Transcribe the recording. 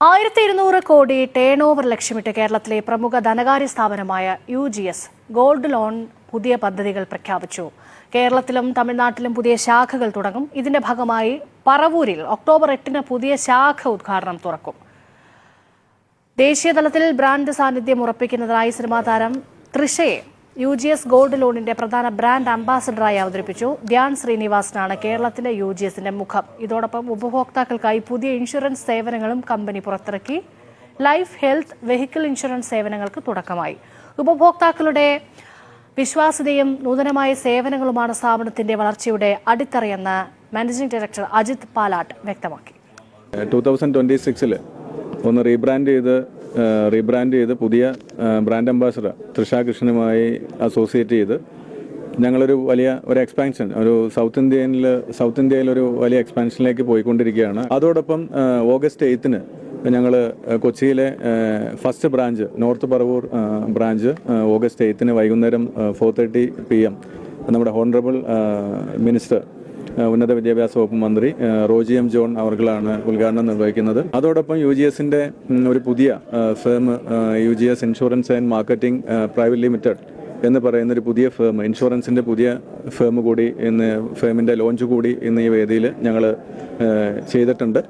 1200 കോടി turn over ലക്ഷ്യമിട്ട് കേരളത്തിലെ പ്രമുഖ ധനകാര്യ സ്ഥാപനമായ UGS ഗോൾഡ് ലോൺ പുതിയ പദ്ധതികൾ പ്രഖ്യാപിച്ചു. കേരളത്തിലും തമിഴ്നാട്ടിലും പുതിയ ശാഖകൾ തുടങ്ങും. ഇതിന്റെ ഭാഗമായി പറവൂരിൽ ഒക്ടോബർ 8-ന് പുതിയ ശാഖ ഉദ്ഘാടനം തുറക്കും. ദേശീയ തലത്തിൽ ബ്രാൻഡ് സാന്നിധ്യം ഉറപ്പിക്കുന്നതിനായി സിനിമാ താരം തൃഷയെ UGS ഗോൾഡ് ലോണിന്റെ പ്രധാന ബ്രാൻഡ് അംബാസഡറായി അവതരിപ്പിച്ചു. ധ്യാൻ ശ്രീനിവാസനാണ് കേരളത്തിലെ UGSന്റെ മുഖം. ഇതോടൊപ്പം ഉപഭോക്താക്കൾക്കായി പുതിയ ഇൻഷുറൻസ് സേവനങ്ങളും കമ്പനി പുറത്തിറക്കി. ലൈഫ്, ഹെൽത്ത്, വെഹിക്കിൾ ഇൻഷുറൻസ് സേവനങ്ങൾക്ക് തുടക്കമായി. ഉപഭോക്താക്കളുടെ വിശ്വാസ്യതയും നൂതനമായ സേവനങ്ങളുമാണ് സ്ഥാപനത്തിന്റെ വളർച്ചയുടെ അടിത്തറയെന്ന് മാനേജിംഗ് ഡയറക്ടർ അജിത് പാലാട്ട് വ്യക്തമാക്കി. 2026 ഒന്ന് റീബ്രാൻഡ് ചെയ്ത് പുതിയ ബ്രാൻഡ് അംബാസഡർ തൃഷ കൃഷ്ണനുമായി അസോസിയേറ്റ് ചെയ്ത് ഞങ്ങളൊരു വലിയ എക്സ്പാൻഷൻ, സൗത്ത് ഇന്ത്യയിൽ ഒരു വലിയ എക്സ്പാൻഷനിലേക്ക് പോയിക്കൊണ്ടിരിക്കുകയാണ്. അതോടൊപ്പം ഓഗസ്റ്റ് 8-ന് ഞങ്ങൾ കൊച്ചിയിലെ first branch, north Paravur branch August 8-ന് വൈകുന്നേരം 4:30 PM നമ്മുടെ ഹോണറബിൾ മിനിസ്റ്റർ, ഉന്നത വിദ്യാഭ്യാസ വകുപ്പ് മന്ത്രി റോജി എം ജോൺ അവർകളാണ് ഉദ്ഘാടനം നിർവഹിക്കുന്നത്. അതോടൊപ്പം UGSന്റെ ഒരു പുതിയ firm, UGS insurance and marketing private limited എന്ന് പറയുന്ന ഒരു പുതിയ ഫേം, ഇൻഷുറൻസിന്റെ പുതിയ ഫേം കൂടി ഫേമിന്റെ ലോഞ്ച് കൂടി ഇന്ന് ഈ വേദിയിൽ ഞങ്ങൾ ചെയ്തിട്ടുണ്ട്.